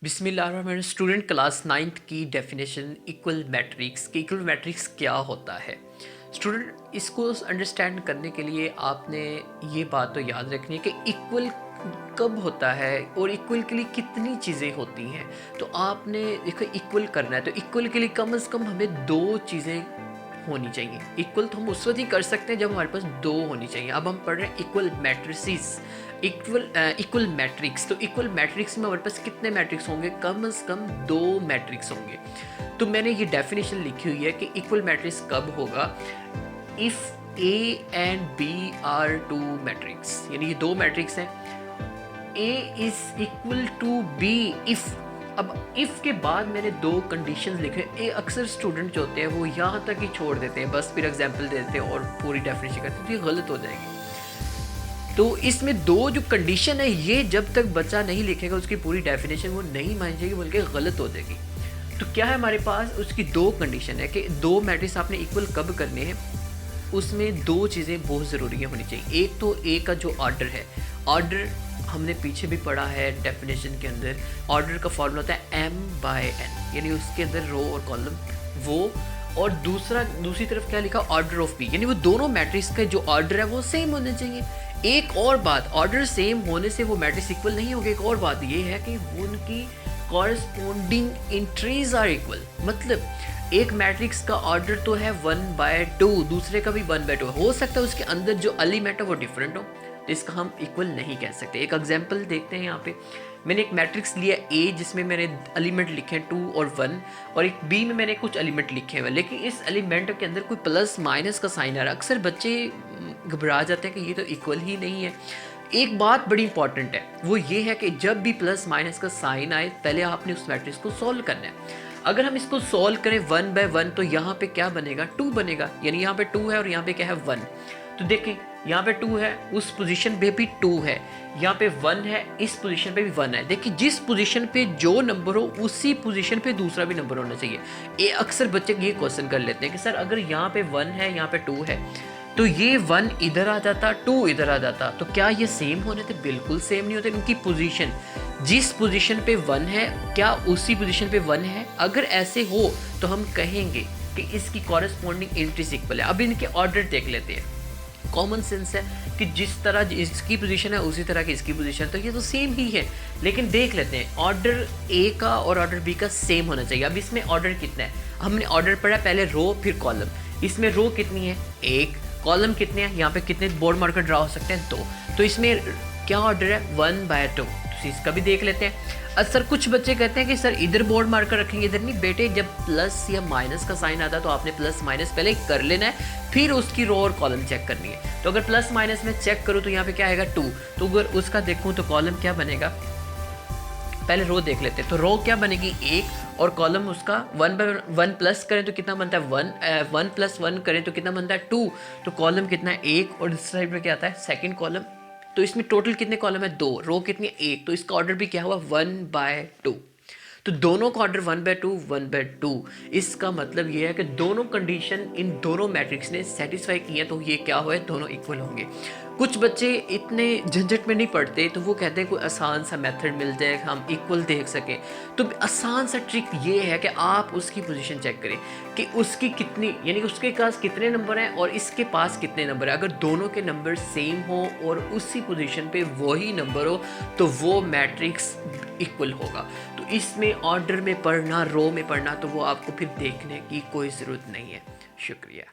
बिस्मिल्लाहिर्रहमानिर्रहीम। Student class 9th की definition equal matrix कि इक्वल मैट्रिक्स क्या होता है। स्टूडेंट इसको अंडरस्टैंड करने के लिए आपने ये बात तो याद रखनी है कि इक्वल कब होता है और इक्वल के लिए कितनी चीज़ें होती हैं। तो आपने देखो इक्वल करना है तो इक्वल के लिए कम से कम हमें दो चीज़ें होनी चाहिए। इक्वल तो हम उस वक्त ही कर सकते हैं जब हमारे पास दो होनी चाहिए। अब हम पढ़ रहे हैं इक्वल मैट्रिसेस, इक्वल मैट्रिक्स। तो इक्वल मैट्रिक्स में हमारे पास कितने मैट्रिक्स होंगे? कम से कम दो मैट्रिक्स होंगे। तो मैंने ये डेफिनेशन लिखी हुई है कि इक्वल मैट्रिक्स कब होगा, if A and B are two matrix, यानी ये दो मैट्रिक्स हैं। A is equal to B if. अब इफ़ के बाद मैंने दो कंडीशंस लिखे। ए अक्सर स्टूडेंट जो होते हैं वो यहाँ तक ही छोड़ देते हैं, बस फिर एग्जाम्पल दे देते हैं और पूरी डेफिनेशन करते हैं, तो ये गलत हो जाएगी। तो इसमें दो जो कंडीशन है ये जब तक बच्चा नहीं लिखेगा उसकी पूरी डेफिनेशन वो नहीं मान जाएगी बल्कि गलत हो जाएगी। तो क्या है हमारे पास, उसकी दो कंडीशन है कि दो मैट्रिक्स आपने इक्वल कब करने हैं। उसमें दो चीज़ें बहुत ज़रूरी होनी चाहिए। एक तो ए का जो ऑर्डर है, ऑर्डर हमने पीछे भी पढ़ा है डेफिनेशन के अंदर। ऑर्डर का फॉर्मूला होता है m/n, यानी उसके अंदर रो और कॉलम वो, और दूसरी तरफ क्या लिखा, ऑर्डर ऑफ बी, यानी वो दोनों मैट्रिक्स का जो ऑर्डर है वो सेम होने चाहिए। एक और बात, ऑर्डर सेम होने से वो मैट्रिक्स इक्वल नहीं होगा। एक और बात ये है कि उनकी कॉरस्पॉन्डिंग एंट्रीज आर इक्वल। मतलब एक मैट्रिक्स का ऑर्डर तो है 1/2, दूसरे का भी 1/2। हो सकता है उसके अंदर जो एलिमेंट है वो डिफरेंट हो, तो इसका हम इक्वल नहीं कह सकते। एक एग्जांपल देखते हैं। यहाँ पे मैंने एक मैट्रिक्स लिया ए जिसमें मैंने एलिमेंट लिखे हैं 2 और 1, और एक बी में मैंने कुछ एलिमेंट लिखे हुए, लेकिन इस एलिमेंट के अंदर कोई प्लस माइनस का साइन आ रहा है। अक्सर बच्चे घबरा जाते हैं कि ये तो इक्वल ही नहीं है। एक बात बड़ी इंपॉर्टेंट है, वो ये है कि जब भी प्लस माइनस का साइन आए पहले आपने उस मैट्रिक्स को सॉल्व करना है। अगर हम इसको सॉल्व करें 1/1 तो यहाँ पे क्या बनेगा, 2 बनेगा, यानी यहाँ पे 2 है और यहाँ पे क्या है 1। तो देखिए यहाँ पे 2 है, उस पोजीशन पे भी 2 है, यहाँ पे 1 है, इस पोजीशन पे भी 1 है। देखिए जिस पोजीशन पे जो नंबर हो उसी पोजीशन पे दूसरा भी नंबर होना चाहिए। ये अक्सर बच्चे ये क्वेश्चन कर लेते हैं कि सर अगर यहाँ पे 1 है यहाँ पे 2 है तो ये 1 इधर आ जाता 2 इधर आ जाता, तो क्या ये सेम होने थे? बिल्कुल सेम नहीं होते। उनकी पोजीशन, जिस पोजीशन पे 1 है क्या उसी पोजीशन पे 1 है? अगर ऐसे हो तो हम कहेंगे कि इसकी कॉरेस्पॉन्डिंग एंट्रीज इक्वल है। अब इनके ऑर्डर देख लेते हैं। कॉमन सेंस है कि जिस तरह इसकी पोजीशन है उसी तरह की इसकी पोजीशन, तो ये तो सेम ही है। लेकिन देख लेते हैं, ऑर्डर ए का और ऑर्डर बी का सेम होना चाहिए। अब इसमें ऑर्डर कितना है, हमने ऑर्डर पढ़ा पहले रो फिर कॉलम। इसमें रो कितनी है 1, कॉलम कितने हैं, यहाँ पे कितने बोर्ड मार्कर ड्रा हो सकते हैं 2। तो इसमें क्या ऑर्डर है 1/2। तो इसका भी देख लेते हैं। सर कुछ बच्चे कहते हैं कि सर इधर बोर्ड मार्कर रखेंगे, इधर नहीं। बेटे जब प्लस या माइनस का साइन आता है तो आपने प्लस माइनस पहले कर लेना है, फिर उसकी रो और कॉलम चेक करनी है। तो अगर प्लस माइनस में चेक करूँ तो यहाँ पे क्या आएगा 2, तो अगर उसका देखूँ तो कॉलम क्या बनेगा, पहले रो देख लेते हैं। तो रो क्या बनेगी 1 और कॉलम उसका 1/1 प्लस करें तो कितना बनता है 1 + 1 करें तो कितना बनता है 2। तो कॉलम कितना है 1 और इस साइड में क्या आता है सेकंड कॉलम। तो इसमें टोटल कितने कॉलम है 2, रो कितनी है 1, तो इसका ऑर्डर भी क्या हुआ 1/2। तो दोनों का ऑर्डर 1/2। इसका मतलब ये है कि दोनों कंडीशन इन दोनों मैट्रिक्स ने सेटिस्फाई की है, तो ये क्या हुआ है दोनों इक्वल होंगे। कुछ बच्चे इतने झंझट में नहीं पढ़ते तो वो कहते हैं कोई आसान सा मेथड मिल जाए हम इक्वल देख सकें। तो आसान सा ट्रिक ये है कि आप उसकी पोजीशन चेक करें कि उसकी कितनी, यानी कि उसके पास कितने नंबर हैं और इसके पास कितने नंबर हैं। अगर दोनों के नंबर सेम हो और उसी पोजीशन पे वही नंबर हो तो वो मैट्रिक्स इक्वल होगा। तो इसमें ऑर्डर में पढ़ना, रो में पढ़ना, तो वो आपको फिर देखने की कोई ज़रूरत नहीं है। शुक्रिया।